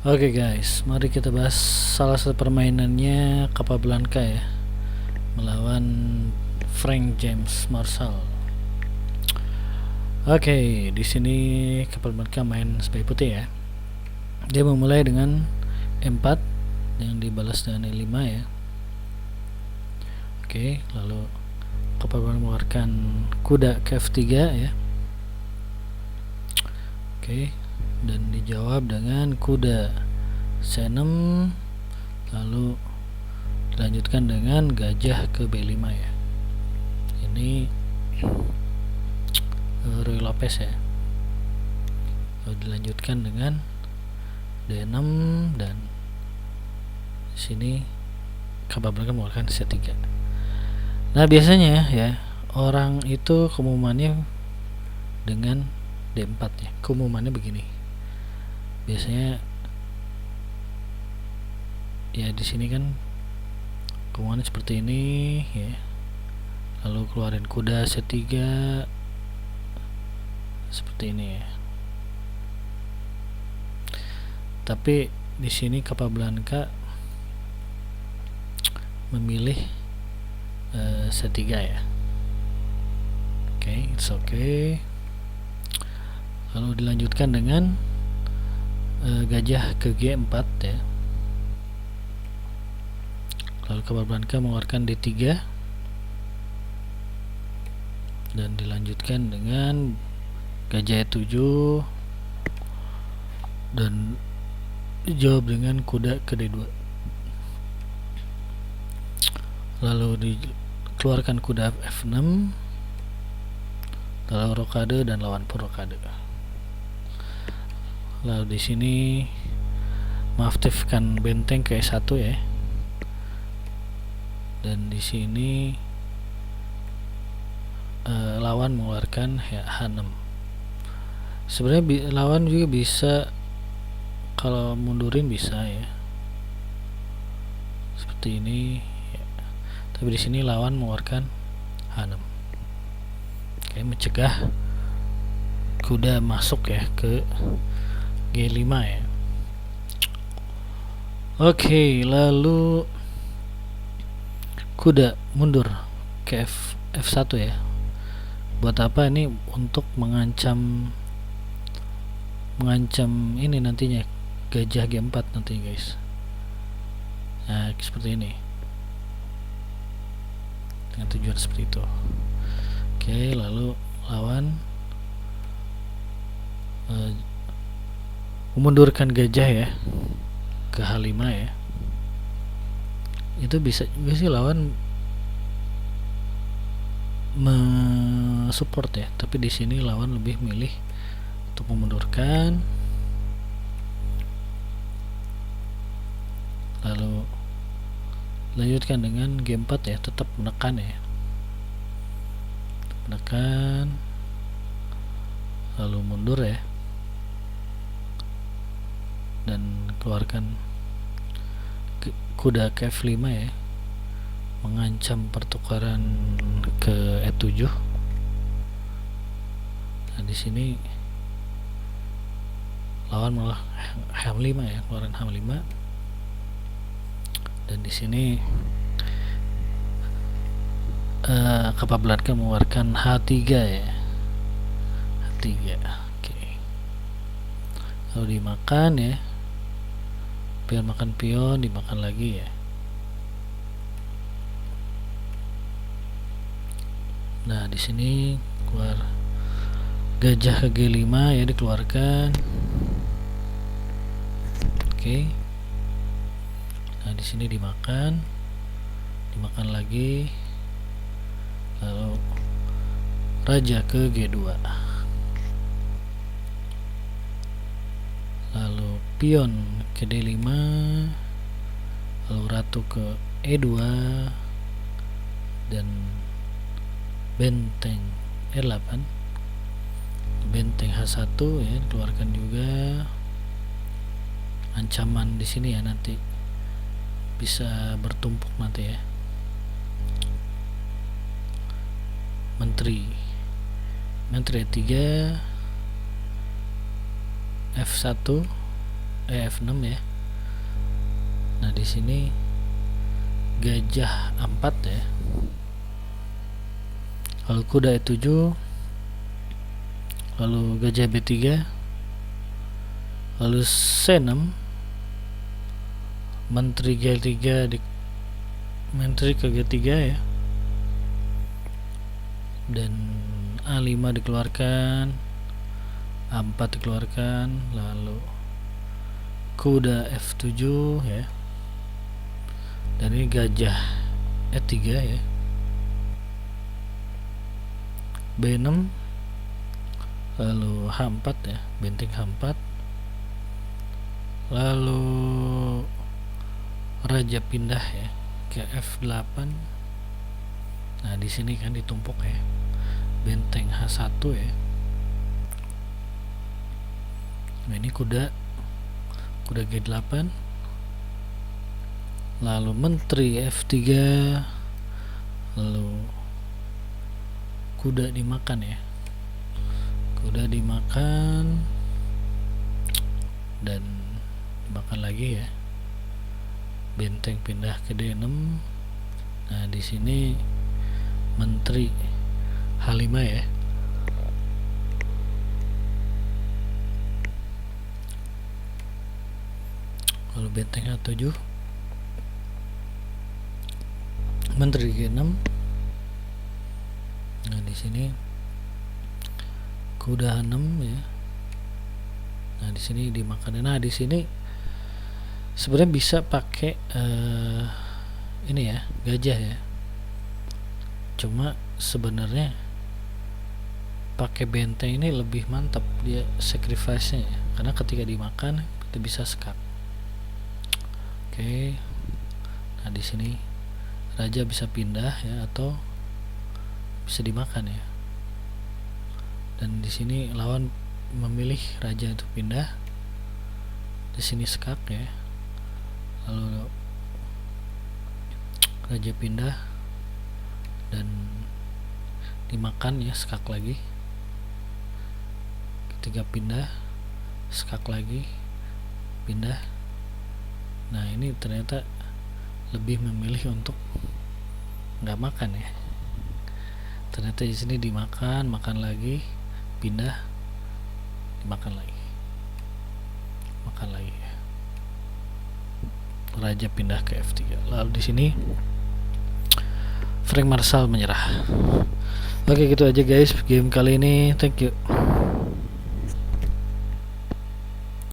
Oke guys, mari kita bahas salah satu permainannya Capablanca ya, melawan Frank James Marshall. Oke, di sini Capablanca main sebagai putih ya. Dia memulai dengan E4 yang dibalas dengan E5 ya. Oke, lalu Capablanca mengeluarkan kuda ke F3 ya. Oke, dan dijawab dengan kuda C6, lalu dilanjutkan dengan gajah ke B5 ya. Ini Ruy Lopez ya. Lalu dilanjutkan dengan D6 dan di sini Capablanca mengeluarkan C3. Nah, biasanya ya orang itu keumumannya dengan D4 ya. Keumumannya begini. Biasanya ya di sini kan keumumannya seperti ini ya. Lalu keluarin kuda C3 seperti ini ya. Tapi di sini Capablanca memilih C3 ya. Oke, it's okay. Lalu dilanjutkan dengan gajah ke G4 ya. Lalu Capablanca mengeluarkan D3 dan dilanjutkan dengan gajah E7 dan dijawab dengan kuda ke D2. Lalu dikeluarkan kuda F6, lalu rokade dan lawan pun rokade. Lalu di sini mengaktifkan benteng ke E1 ya. Dan di sini lawan mengeluarkan H6. Sebenarnya lawan juga bisa kalau mundurin bisa ya. Seperti ini. Ya. Tapi di sini lawan mengeluarkan H6. Oke, mencegah kuda masuk ya ke G5 ya. Oke, lalu kuda mundur ke F1 ya. Buat apa ini? Untuk mengancam ini nantinya gajah G4 nanti guys. Nah, seperti ini. Dengan tujuan seperti itu. Oke, lalu lawan memundurkan gajah ya ke H5 ya. Itu bisa juga sih lawan mensupport ya, tapi di sini lawan lebih milih untuk memundurkan. Lalu lanjutkan dengan G4 ya, tetap menekan ya, menekan, lalu mundur ya, dan keluarkan kuda ke F5 ya, mengancam pertukaran ke E7. Nah, di sini lawan malah H5 ya, keluaran H5. Dan di sini Capablanca mengeluarkan H3 ya. H3. Oke. Lalu dimakan ya. Pion makan pion, dimakan lagi ya. Nah, di sini keluar gajah ke G5 ya, dikeluarkan. Oke. Nah, di sini dimakan lagi. Lalu raja ke G2. Lalu pion ke D5, lalu ratu ke E2 dan benteng E8, benteng H1 ya, dikeluarkan juga. Ancaman di sini ya, nanti bisa bertumpuk nanti ya. Menteri E3, F1, F6 ya. Nah di sini gajah A4 ya, lalu kuda E7, lalu gajah B3, lalu C6, menteri G3 menteri ke G3 ya, dan A5 dikeluarkan, A4 dikeluarkan, lalu kuda F7 ya, dan ini gajah E3 ya, B6, lalu H4 ya, benteng H4, lalu raja pindah ya ke F8. Nah di sini kan ditumpuk ya, benteng H1 ya. Nah ini kuda G8, lalu menteri F3, lalu kuda dimakan ya, kuda dimakan dan dimakan lagi ya, benteng pindah ke D6. Nah di sini menteri H5 ya, lalu benteng H7, menteri G6. Nah di sini kuda H6 ya. Nah di sini dimakan. Nah di sini sebenarnya bisa pakai ini ya, gajah ya. Cuma sebenarnya pakai benteng ini lebih mantap dia sacrifice-nya ya, karena ketika dimakan itu bisa skak. Oke. Nah di sini raja bisa pindah ya, atau bisa dimakan ya. Dan di sini lawan memilih raja itu pindah. Di sini skak ya. Lalu raja pindah dan dimakan ya, skak lagi. Ketika pindah, skak lagi, pindah. Nah ini ternyata lebih memilih untuk nggak makan ya. Ternyata di sini dimakan, makan lagi, pindah, dimakan lagi, makan lagi ya. Raja pindah ke F3. Lalu di sini Frank Marshall menyerah. Oke gitu aja guys game kali ini. Thank you.